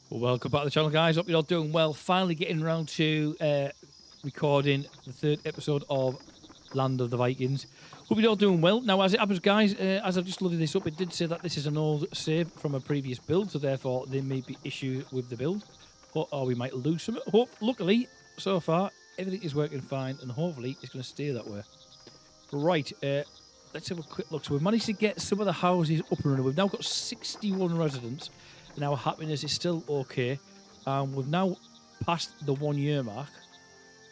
Welcome back to the channel, guys. Hope you're all doing well. Finally getting around to recording the third episode of Land of the Vikings. Hope you're all doing well. Now, as it happens, guys, as I've just loaded this up, it did say that this is an old save from a previous build, so therefore there may be issues with the build, or we might lose some. Luckily, so far, everything is working fine, and hopefully it's going to stay that way. Right, let's have a quick look. So we've managed to get some of the houses up and running. We've now got 61 residents. And our happiness is still okay. We've now passed the 1 year mark.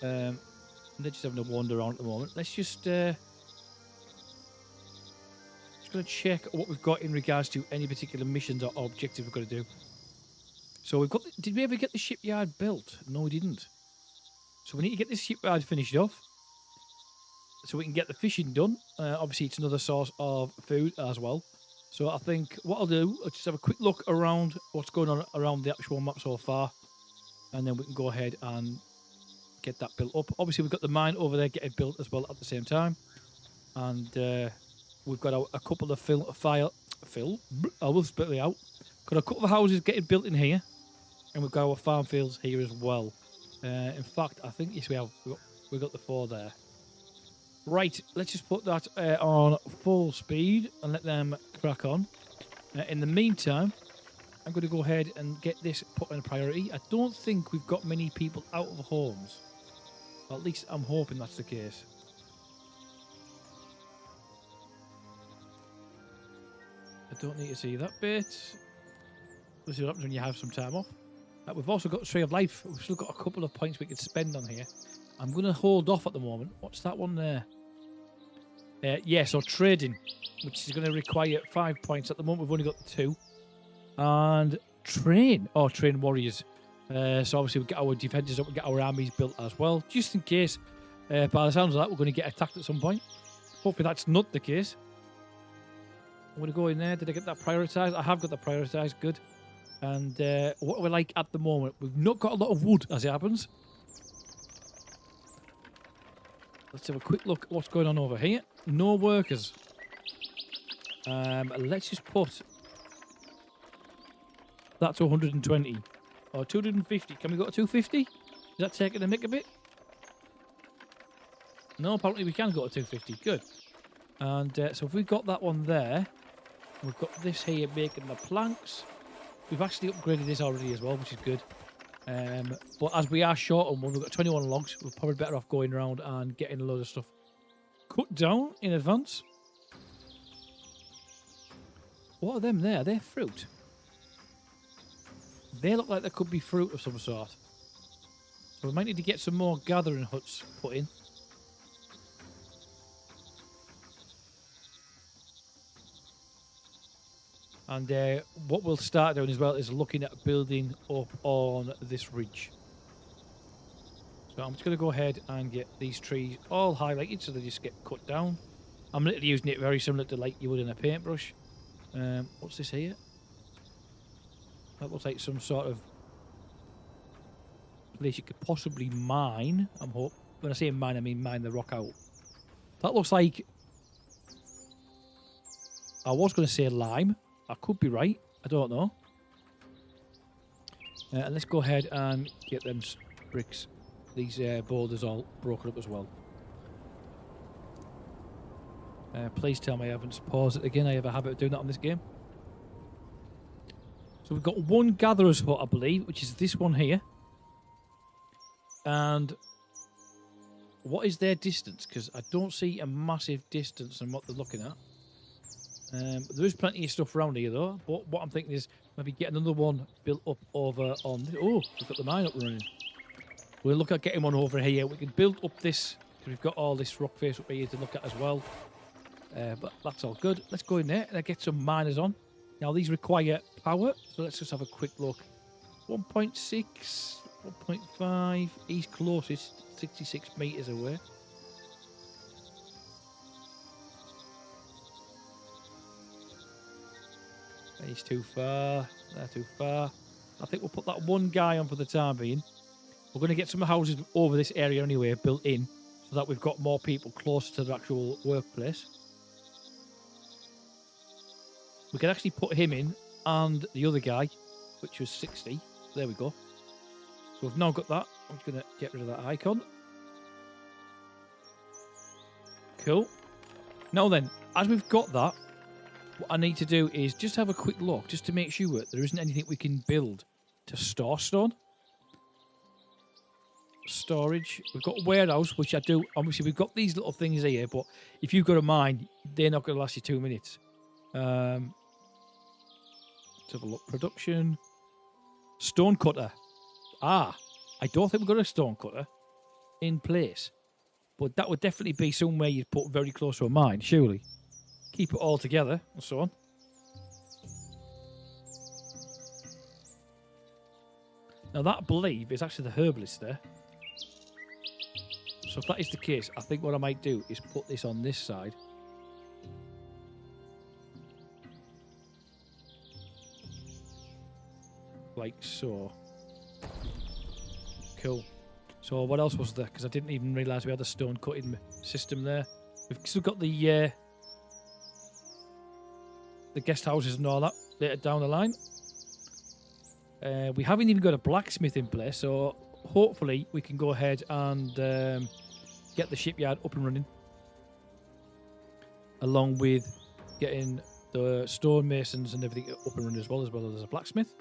They're just having a wander around at the moment. Let's just going to check what we've got in regards to any particular missions or objectives we've got to do. So we've got. Did we ever get the shipyard built? No, we didn't. So we need to get this shipyard finished off, so we can get the fishing done. Obviously, it's another source of food as well. So I think what I'll do, I'll just have a quick look around what's going on around the actual map so far, and then we can go ahead and get that built up. Obviously, we've got the mine over there getting built as well at the same time, and we've got a couple of I will split it out. Got a couple of houses getting built in here, and we've got our farm fields here as well. In fact, I think yes, we have. We've got the 4 there. Right, let's just put that on full speed and let them crack on. In the meantime, I'm going to go ahead and get this put in a priority. I don't think we've got many people out of homes. Well, at least I'm hoping that's the case. I don't need to see that bit. This is what happens when you have some time off. We've also got Tree of Life. We've still got a couple of points we can spend on here. I'm going to hold off at the moment. What's that one there? Yeah, so trading, which is going to require 5 points. At the moment, we've only got 2. And train warriors. So obviously, we get our defenders up, we get our armies built as well, just in case. By the sounds of that, we're going to get attacked at some point. Hopefully, that's not the case. I'm going to go in there. Did I get that prioritised? I have got that prioritised. Good. And what are we like at the moment? We've not got a lot of wood, as it happens. Let's have a quick look at what's going on over here. No workers. Let's just put that to 120 or 250. Can we go to 250? Is that taking the mick a bit? No, apparently we can go to 250. Good. And so if we've got that one there, we've got this here making the planks. We've actually upgraded this already as well, which is good. But as we are short on one, we've got 21 logs. We're probably better off going around and getting a load of stuff cut down in advance. What are them there? They're fruit. They look like they could be fruit of some sort. So we might need to get some more gathering huts put in. And what we'll start doing as well is looking at building up on this ridge. So I'm just going to go ahead and get these trees all highlighted so they just get cut down. I'm literally using it very similar to like you would in a paintbrush. What's this here? That looks like some sort of place you could possibly mine. I'm hoping. When I say mine, I mean mine the rock out. That looks like... I was going to say lime. I could be right. I don't know. And let's go ahead and get them bricks, these boulders all broken up as well. Please tell me I haven't paused it again. I have a habit of doing that on this game. So we've got one gatherer's hut, I believe, which is this one here. And what is their distance? Because I don't see a massive distance on what they're looking at. There is plenty of stuff around here, though. But what I'm thinking is maybe get another one built up over on... Oh, we've got the mine up running. We'll look at getting one over here. We can build up this, because we've got all this rock face up here to look at as well. But that's all good. Let's go in there and get some miners on. Now, these require power, so let's just have a quick look. 1.6, 1.5. He's closest, 66 metres away. He's too far. They're too far. I think we'll put that one guy on for the time being. We're going to get some houses over this area anyway, built in. so that we've got more people closer to the actual workplace. We can actually put him in and the other guy, which was 60. There we go. So we've now got that. I'm just going to get rid of that icon. Cool. Now then, as we've got that, what I need to do is just have a quick look, just to make sure that there isn't anything we can build to store stone. Storage. We've got a warehouse, which I do. Obviously, we've got these little things here, but if you've got a mine, they're not going to last you 2 minutes. Let's have a look. Production. Stone cutter. I don't think we've got a stone cutter in place. But that would definitely be somewhere you'd put very close to a mine, surely. Keep it all together, and so on. Now that, I believe, is actually the herbalist there. So if that is the case, I think what I might do is put this on this side. Like so. Cool. So what else was there? Because I didn't even realise we had a stone cutting system there. We've still got the guest houses and all that later down the line. We haven't even got a blacksmith in place, so hopefully we can go ahead and get the shipyard up and running, along with getting the stonemasons and everything up and running as well as a blacksmith.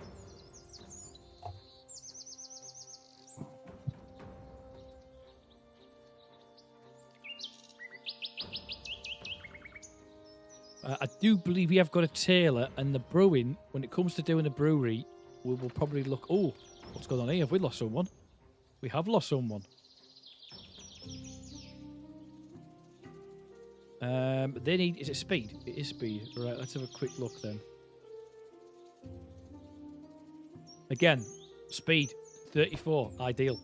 I do believe we have got a tailor, and the brewing, when it comes to doing the brewery, we will probably look... Oh, what's going on here? Have we lost someone? We have lost someone. They need... Is it speed? It is speed. Right, let's have a quick look then. Again, speed, 34, ideal.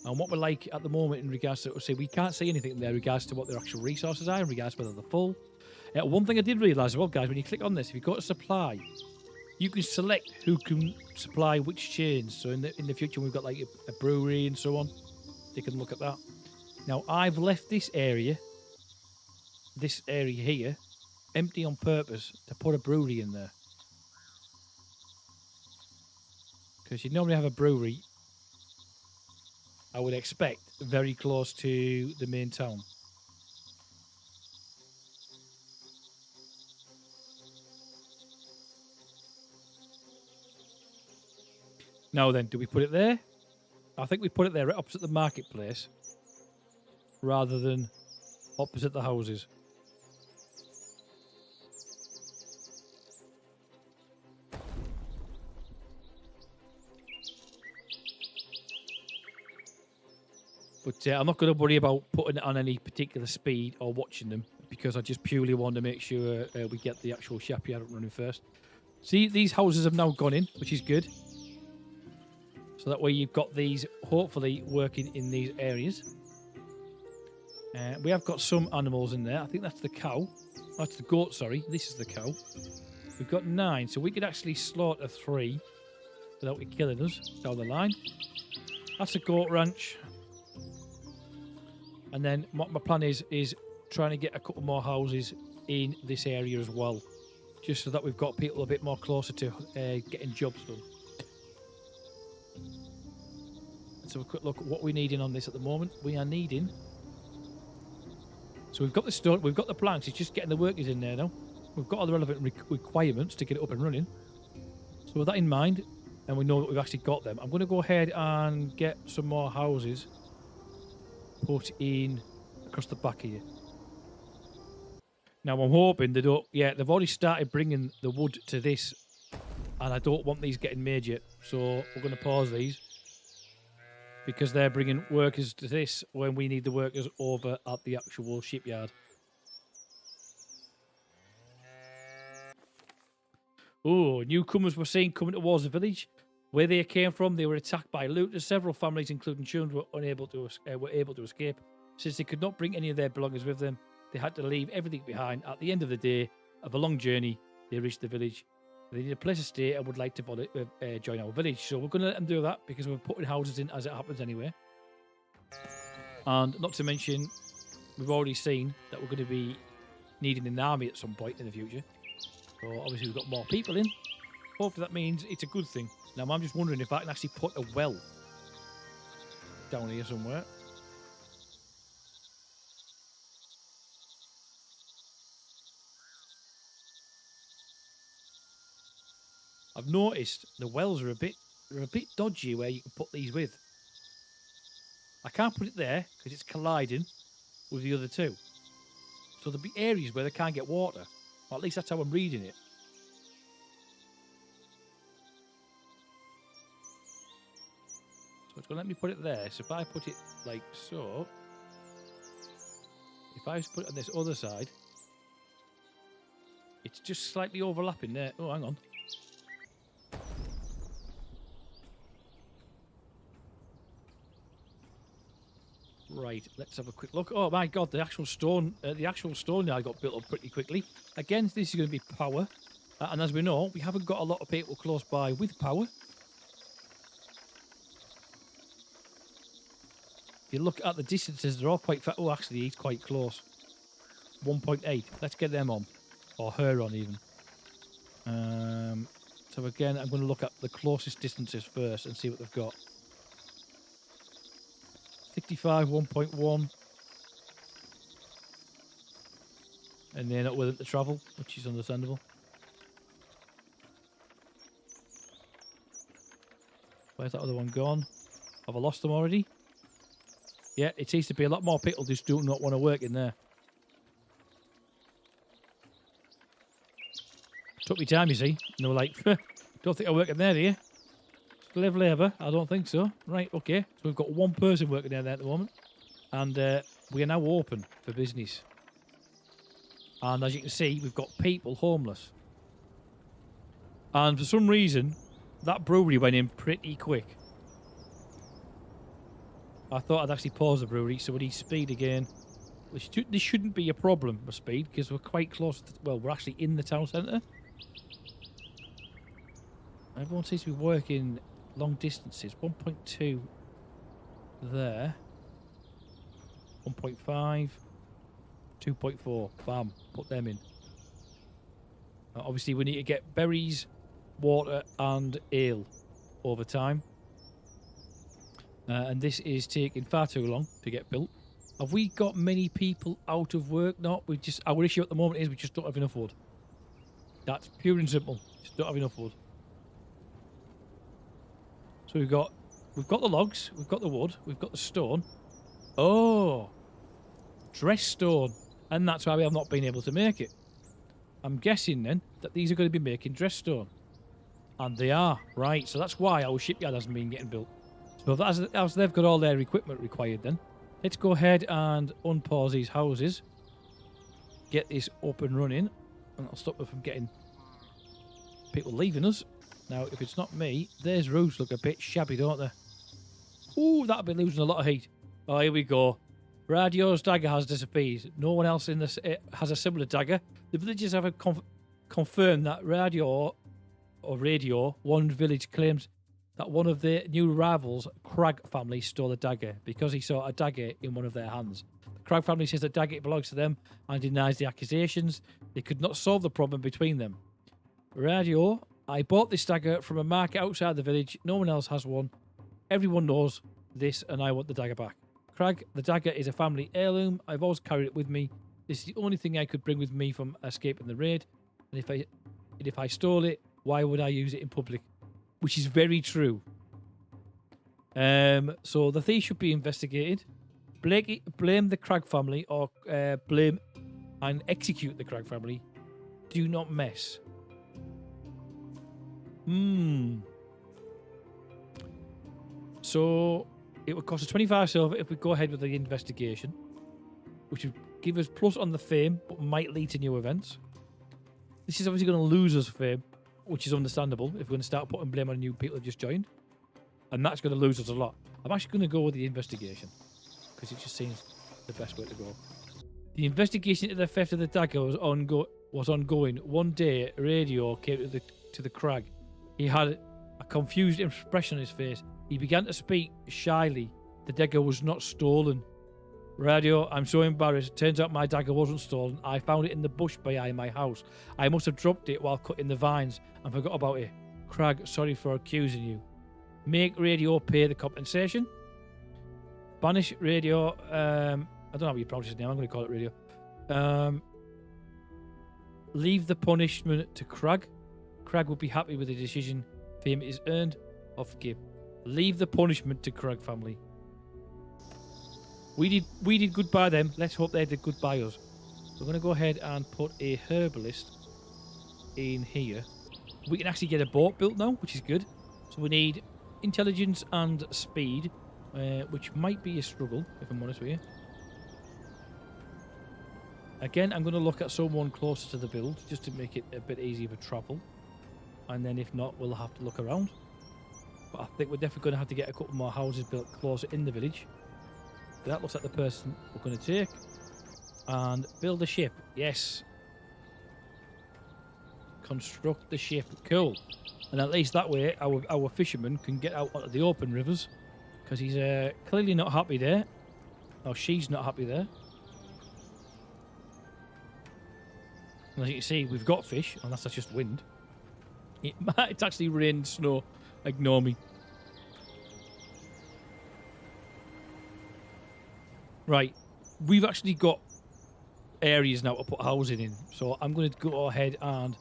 And what we're like at the moment in regards to... See, we can't see anything there in regards to what their actual resources are, in regards to whether they're full. One thing I did realise as well, guys, when you click on this, if you go to supply, you can select who can supply which chains. So in the future, we've got like a brewery and so on. You can look at that. Now, I've left this area here, empty on purpose to put a brewery in there. Because you normally have a brewery, I would expect, very close to the main town. Now then, do we put it there? I think we put it there right opposite the marketplace rather than opposite the houses. But I'm not going to worry about putting it on any particular speed or watching them, because I just purely want to make sure we get the actual shipyard up running first. See, these houses have now gone in, which is good. So that way you've got these hopefully working in these areas. We have got some animals in there. I think that's the cow. That's the goat, sorry. This is the cow. We've got 9, so we could actually slaughter 3 without it killing us down the line. That's a goat ranch. And then what my plan is trying to get a couple more houses in this area as well, just so that we've got people a bit more closer to getting jobs done. Let's have a quick look at what we're needing on this at the moment. We are needing... So we've got the stone, we've got the planks, it's just getting the workers in there now. We've got all the relevant requirements to get it up and running. So with that in mind, and we know that we've actually got them, I'm going to go ahead and get some more houses put in across the back here. Now I'm hoping they don't... Yeah, they've already started bringing the wood to this, and I don't want these getting made yet. So we're going to pause these, because they're bringing workers to this when we need the workers over at the actual shipyard. Oh, newcomers were seen coming towards the village. Where they came from, they were attacked by looters. Several families, including children, were able to escape. Since they could not bring any of their belongings with them, they had to leave everything behind. At the end of the day, of a long journey, they reached the village. They need a place to stay and would like to join our village. So we're going to let them do that, because we're putting houses in as it happens anyway. And not to mention, we've already seen that we're going to be needing an army at some point in the future. So obviously we've got more people in. Hopefully that means it's a good thing. Now I'm just wondering if I can actually put a well down here somewhere. I've noticed the wells are a bit dodgy where you can put these with. I can't put it there because it's colliding with the other two. So there'll be areas where they can't get water. Or at least that's how I'm reading it. So it's going to let me put it there. So if I put it like so, if I just put it on this other side, it's just slightly overlapping there. Oh, hang on. Right, let's have a quick look. Oh my god, the actual stone yard got built up pretty quickly. Again, this is going to be power. And as we know, we haven't got a lot of people close by with power. If you look at the distances, they're all quite far. Oh, actually, he's quite close. 1.8. Let's get them on. Or her on, even. So again, I'm going to look at the closest distances first and see what they've got. 65, 1.1. And they're not willing to travel, which is understandable. Where's that other one gone? Have I lost them already? Yeah, it seems to be a lot more people just do not want to work in there. Took me time, you see. And they were like, don't think I work in there, do you? Slave labour? I don't think so. Right, okay. So we've got one person working down there at the moment. And we are now open for business. And as you can see, we've got people homeless. And for some reason, that brewery went in pretty quick. I thought I'd actually pause the brewery, so we need speed again. This shouldn't be a problem with speed, because we're quite close to, well, we're actually in the town centre. Everyone seems to be working long distances. 1.2 there. 1.5. 2.4. Bam. Put them in. Obviously, we need to get berries, water, and ale over time. And this is taking far too long to get built. Have we got many people out of work? No, our issue at the moment is we just don't have enough wood. That's pure and simple. Just don't have enough wood. So we've got the logs, we've got the wood, we've got the stone. Oh, dress stone. And that's why we have not been able to make it. I'm guessing then that these are going to be making dress stone. And they are, right. So that's why our shipyard hasn't been getting built. So as they've got all their equipment required then, let's go ahead and unpause these houses. Get this up and running. And that'll stop them from getting people leaving us. Now, if it's not me, theirs roofs look a bit shabby, don't they? Ooh, that'll be losing a lot of heat. Oh, here we go. Radio's dagger has disappeared. No one else in this has a similar dagger. The villagers have confirmed that radio, one village claims that one of the new arrivals, Crag family, stole a dagger because he saw a dagger in one of their hands. The Crag family says the dagger belongs to them and denies the accusations. They could not solve the problem between them. Radio, I bought this dagger from a market outside the village. No one else has one. Everyone knows this and I want the dagger back. Crag, the dagger is a family heirloom. I've always carried it with me. This is the only thing I could bring with me from escaping the raid. And if I stole it, why would I use it in public? Which is very true. So the thief should be investigated. Blame the Crag family or blame and execute the Crag family. Do not mess. So it would cost us 25 silver if we go ahead with the investigation, which would give us plus on the fame, but might lead to new events. This is obviously going to lose us fame, which is understandable if we're going to start putting blame on new people who've just joined. And that's going to lose us a lot. I'm actually going to go with the investigation, because it just seems the best way to go. The investigation into the theft of the dagger was ongoing. One day, Radio came to the Crag. He had a confused expression on his face. He began to speak shyly. The dagger was not stolen. Radio, I'm so embarrassed. Turns out my dagger wasn't stolen. I found it in the bush behind my house. I must have dropped it while cutting the vines and forgot about it. Crag, sorry for accusing you. Make Radio pay the compensation. Banish Radio. I don't know how you pronounce his name. I'm going to call it Radio. Leave the punishment to Crag. Crag would be happy with the decision. Fame is earned or forgive. Leave the punishment to Crag family. We did good by them. Let's hope they did good by us. We're going to go ahead and put a herbalist in here. We can actually get a boat built now, which is good. So we need intelligence and speed, which might be a struggle, if I'm honest with you. Again, I'm going to look at someone closer to the build, just to make it a bit easier for travel. And then if not, we'll have to look around. But I think we're definitely going to have to get a couple more houses built closer in the village. That looks like the person we're going to take. And build a ship. Yes. Construct the ship. Cool. And at least that way, our fisherman can get out onto the open rivers. Because he's clearly not happy there. Or she's not happy there. And as you can see, we've got fish. Unless that's just wind. It's actually rain, snow. Ignore me. Right, we've actually got areas now to put housing in. So I'm going to go ahead and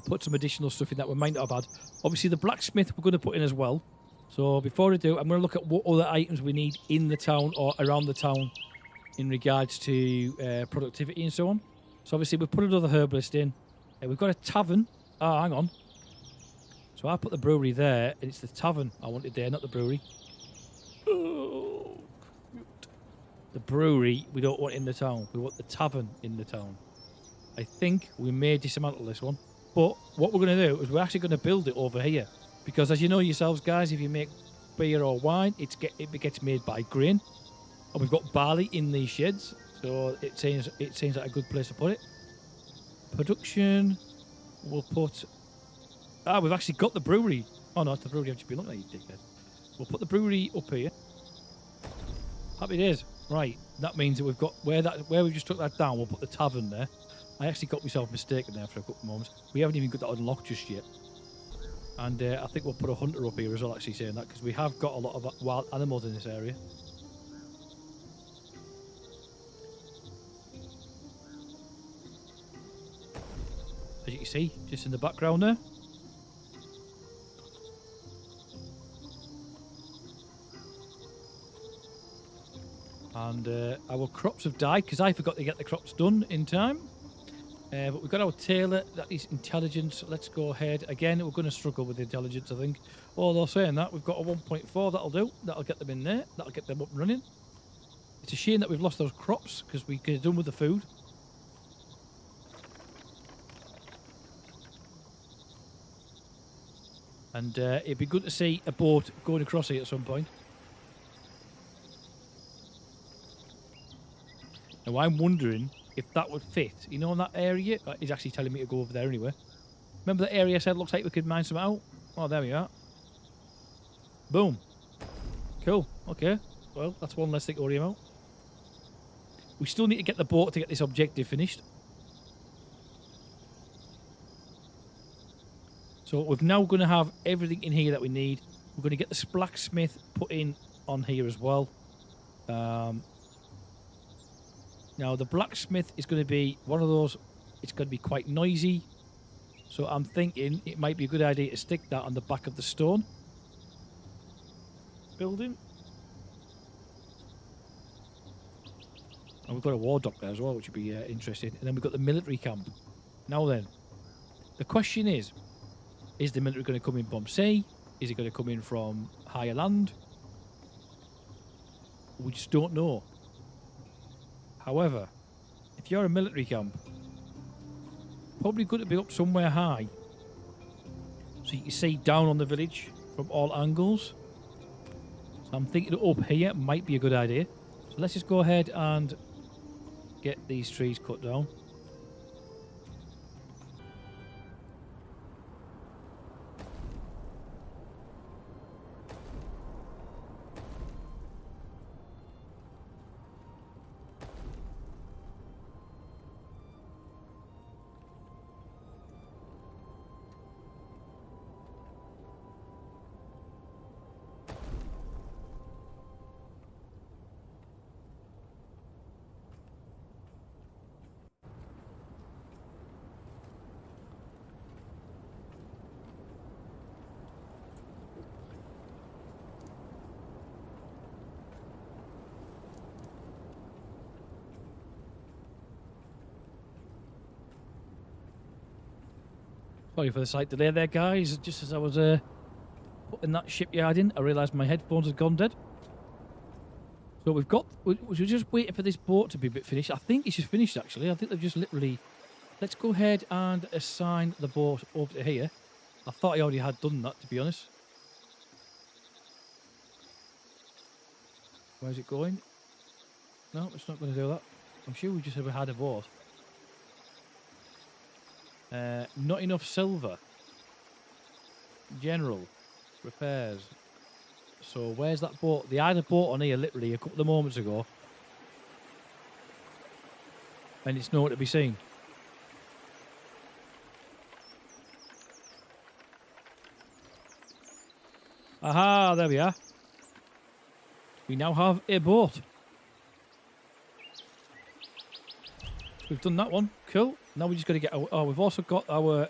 put some additional stuff in that we might not have had. Obviously, the blacksmith we're going to put in as well. So before I do, I'm going to look at what other items we need in the town or around the town in regards to productivity and so on. So obviously, we've put another herbalist in. We've got a tavern. Oh, hang on. So I put the brewery there, and it's the tavern I wanted there, not the brewery. The brewery we don't want in the town. We want the tavern in the town. I think we may dismantle this one. But what we're going to do is we're actually going to build it over here. Because as you know yourselves, guys, if you make beer or wine, it gets made by grain. And we've got barley in these sheds. So it seems like a good place to put it. Production, we'll put... Ah, we've actually got the brewery. Oh, no, it's the brewery I've just been looking at, you dickhead. We'll put the brewery up here. Happy days. Right, that means that we've got where we just took that down. We'll put the tavern there. I actually got myself mistaken there for a couple of moments. We haven't even got that unlocked just yet. And I think we'll put a hunter up here as well, actually saying that, because we have got a lot of wild animals in this area. As you can see, just in the background there. And our crops have died because I forgot to get the crops done in time. But we've got our tailor, that is intelligence. Let's go ahead. Again, we're going to struggle with intelligence, I think. Although saying that, we've got a 1.4, that'll do. That'll get them in there. That'll get them up and running. It's a shame that we've lost those crops because we could have done with the food. And it'd be good to see a boat going across here at some point. Now, I'm wondering if that would fit. You know, in that area? He's actually telling me to go over there anyway. Remember that area I said looks like we could mine some out? Oh, there we are. Boom. Cool. Okay. Well, that's one less thing to worry about. We still need to get the boat to get this objective finished. So we're now going to have everything in here that we need. We're going to get the blacksmith put in on here as well. Now, the blacksmith is going to be one of those, it's going to be quite noisy. So I'm thinking it might be a good idea to stick that on the back of the stone building. And we've got a war dock there as well, which would be interesting. And then we've got the military camp. Now then, the question is the military going to come in Bomb Sea? Is it going to come in from higher land? We just don't know. However, if you're a military camp, probably good to be up somewhere high so you can see down on the village from all angles. So I'm thinking up here might be a good idea. So let's just go ahead and get these trees cut down. Sorry for the slight delay there, guys. Just as I was putting that shipyard in, I realised my headphones had gone dead. So we're just waiting for this boat to be a bit finished. I think it's just finished, actually. I think they've just literally... Let's go ahead and assign the boat over to here. I thought I already had done that, to be honest. Where's it going? No, it's not going to do that. I'm sure we just ever had a boat. Not enough silver. General. Repairs. So where's that boat? They had a boat on here literally a couple of moments ago. And it's nowhere to be seen. Aha, there we are. We now have a boat. We've done that one. Cool. Now we just got to get our... Oh, we've also got our...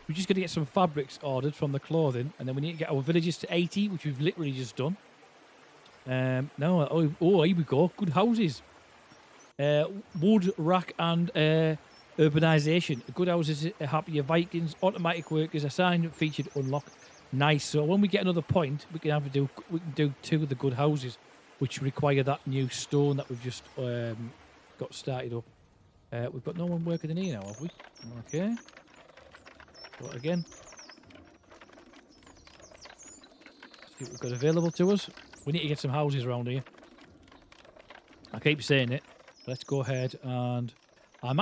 we just got to get some fabrics ordered from the clothing. And then we need to get our villages to 80, which we've literally just done. No, oh, here we go. Good houses. Wood, rack, and urbanisation. Good houses, happier Vikings, automatic workers, assigned, featured, unlocked. Nice. So when we get another point, we can do 2 of the good houses, which require that new stone that we've just got started up. We've got no one working in here now, have we? Okay. So again, see what we've got available to us. We need to get some houses around here. I keep saying it. Let's go ahead and... I'm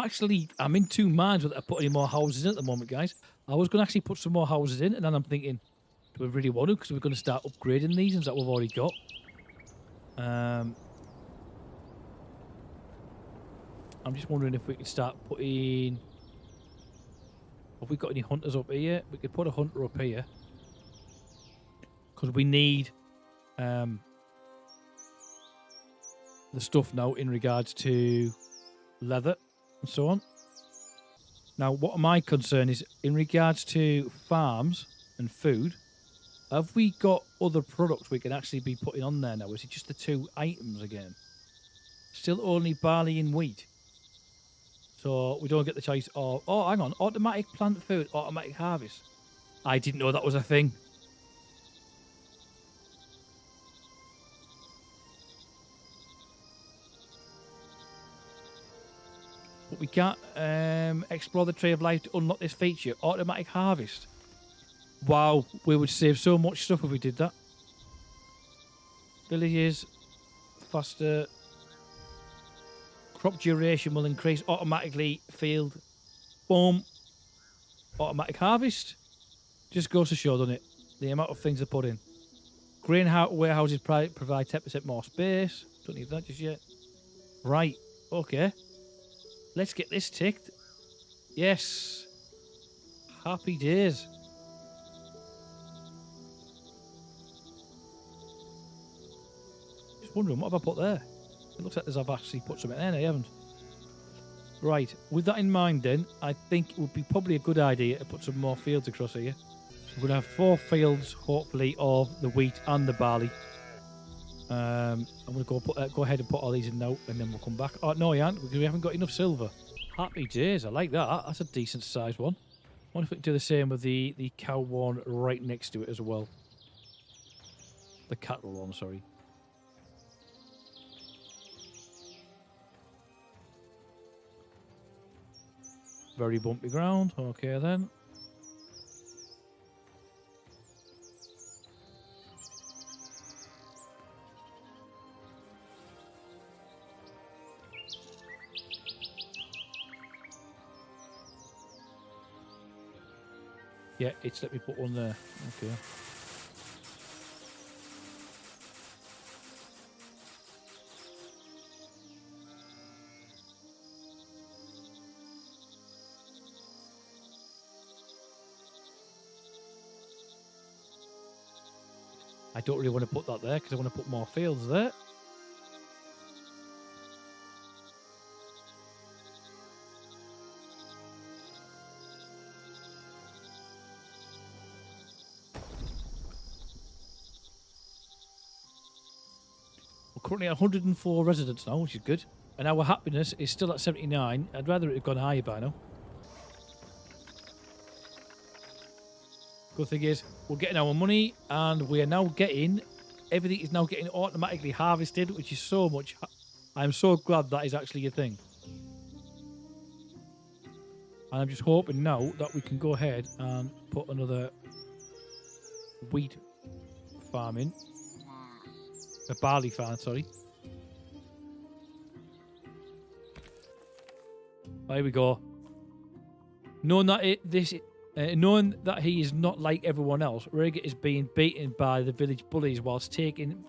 in 2 minds whether I put any more houses in at the moment, guys. I was going to actually put some more houses in, and then I'm thinking, do we really want to? Because we're going to start upgrading these ones that we've already got. I'm just wondering if we could start putting... Have we got any hunters up here? We could put a hunter up here. Because we need the stuff now in regards to leather and so on. Now, what my concern is in regards to farms and food, have we got other products we can actually be putting on there now? Is it just the 2 items again? Still only barley and wheat. So we don't get the choice of... Oh, hang on. Automatic plant food, automatic harvest. I didn't know that was a thing. But we can't explore the tree of life to unlock this feature. Automatic harvest. Wow, we would save so much stuff if we did that. Villages, faster. Crop duration will increase automatically. Field. Boom. Automatic harvest. Just goes to show, doesn't it? The amount of things they put in. Grain warehouses provide 10% more space. Don't need that just yet. Right. Okay. Let's get this ticked. Yes. Happy days. Just wondering, what have I put there? It looks like I've actually put something there, I haven't. Right. With that in mind then, I think it would be probably a good idea to put some more fields across here. So we're going to have 4 fields, hopefully, of the wheat and the barley. I'm going to go ahead and put all these in now, and then we'll come back. Oh, no, we aren't, because we haven't got enough silver. Happy days. I like that. That's a decent sized one. I wonder if we can do the same with the cow one right next to it as well. The cattle one, sorry. Very bumpy ground. Okay, then. Yeah, it's let me put one there. Okay. I don't really want to put that there because I want to put more fields there. We're currently at 104 residents now, which is good. And our happiness is still at 79. I'd rather it had gone higher by now. Good thing is, we're getting our money, and we are now getting... Everything is now getting automatically harvested, which is so much... I'm so glad that is actually a thing. And I'm just hoping now that we can go ahead and put another wheat farm in. A barley farm, sorry. There we go. Knowing that he is not like everyone else, Rhaegar is being beaten by the village bullies whilst talking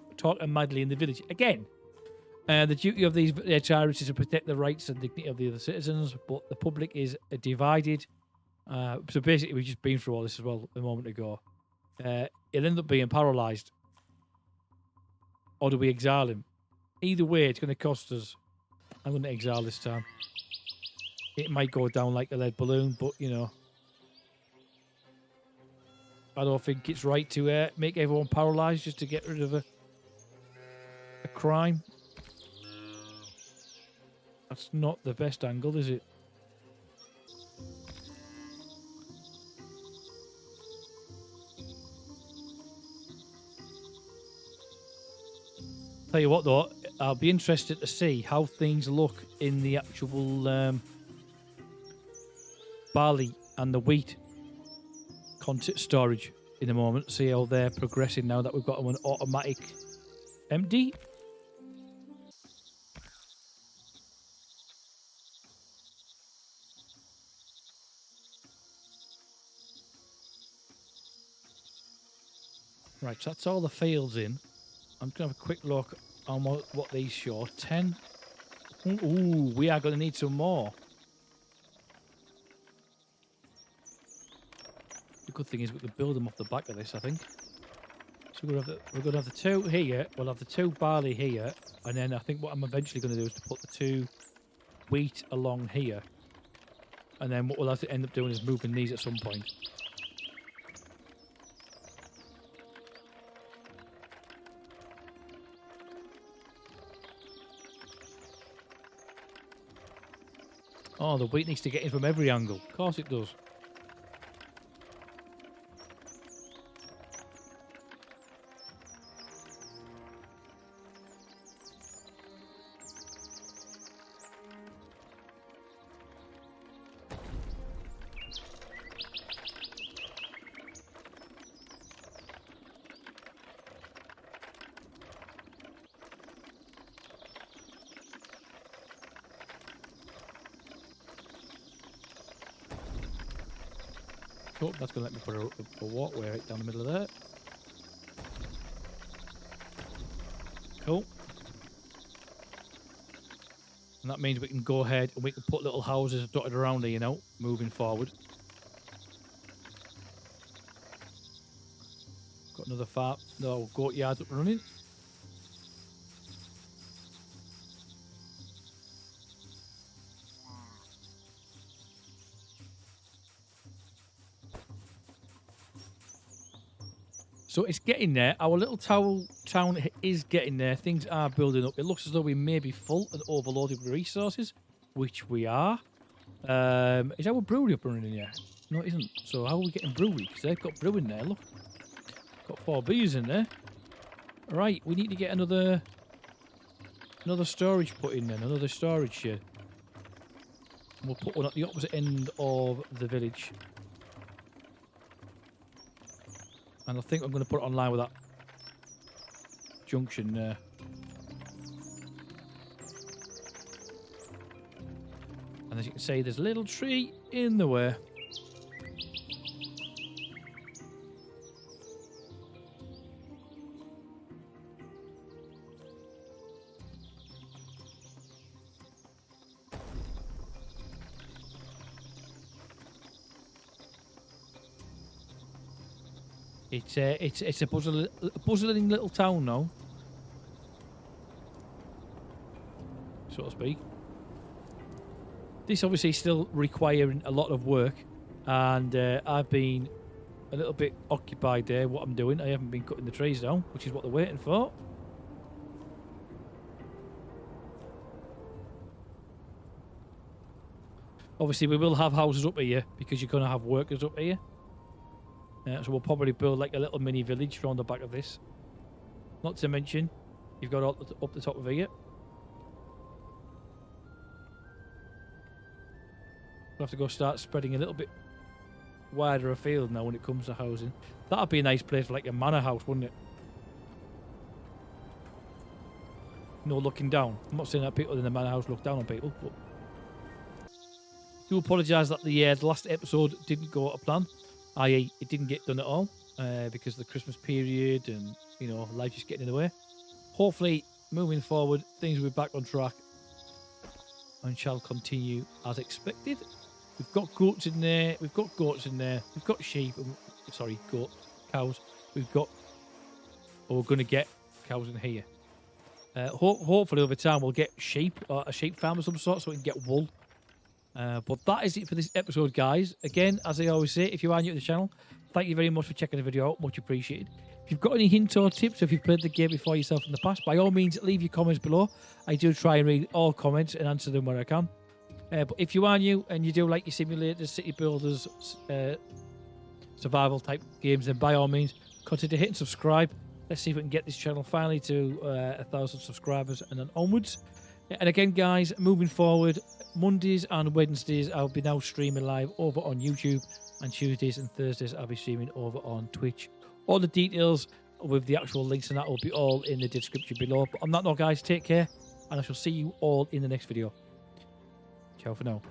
madly in the village. Again, the duty of these tyrants is to protect the rights and dignity of the other citizens, but the public is divided. So basically, we've just been through all this as well a moment ago. He'll end up being paralysed. Or do we exile him? Either way, it's going to cost us. I'm going to exile this time. It might go down like a lead balloon, but, you know. I don't think it's right to make everyone paralysed just to get rid of a crime. That's not the best angle, is it? Tell you what, though, I'll be interested to see how things look in the actual barley and the wheat storage in a moment. See how they're progressing now that we've got them on automatic empty. Right, so that's all the fields in. I'm going to have a quick look on what these show. 10. Ooh, we are going to need some more. The good thing is we can build them off the back of this, I think. So we're going to have the 2 here. We'll have the 2 barley here. And then I think what I'm eventually going to do is to put the 2 wheat along here. And then what we'll have to end up doing is moving these at some point. Oh, the wheat needs to get in from every angle. Of course it does. Oh, that's going to let me put a walkway right down the middle of there. Cool. And that means we can go ahead and we can put little houses dotted around here, you know, moving forward. Got another farm, no, goat yard up and running. So it's getting there. Our little town is getting there. Things are building up. It looks as though we may be full and overloaded with resources, which we are. Is our brewery up and running yet? No, it isn't. So how are we getting brewery? Because they've got brew in there. Look, got 4 beers in there. Right, we need to get another storage put in then. Another storage shed. And we'll put one at the opposite end of the village. And I think I'm going to put it online with that junction there. And as you can see, there's a little tree in the way. It's a bustling little town now, so to speak. This obviously is still requiring a lot of work, and I've been a little bit occupied there. What I'm doing, I haven't been cutting the trees down, which is what they're waiting for. Obviously, we will have houses up here because you're going to have workers up here. So we'll probably build like a little mini village around the back of this. Not to mention, you've got up the top of here. We'll have to go start spreading a little bit wider afield now when it comes to housing. That'd be a nice place for like a manor house, wouldn't it? No looking down. I'm not saying that people in the manor house look down on people, but I do apologise that the last episode didn't go to plan, i.e. it didn't get done at all because of the Christmas period and, you know, life just getting in the way. Hopefully, moving forward, things will be back on track and shall continue as expected. We've got goats in there. We've got goats in there. We've got sheep. Sorry, cows. We're going to get cows in here. Hopefully, over time, we'll get sheep or a sheep farm of some sort so we can get wool. But that is it for this episode, guys. Again, as I always say, if you are new to the channel, thank you very much for checking the video out. Much appreciated. If you've got any hints or tips, or if you've played the game before yourself in the past, by all means, leave your comments below. I do try and read all comments and answer them where I can. But if you are new and you do like your simulators, city builders, survival type games, then by all means, consider hitting subscribe. Let's see if we can get this channel finally to 1,000 subscribers and then onwards. And again, guys, moving forward, Mondays and Wednesdays, I'll be now streaming live over on YouTube, and Tuesdays and Thursdays, I'll be streaming over on Twitch. All the details with the actual links and that will be all in the description below. But on that note, guys, take care, and I shall see you all in the next video. Ciao for now.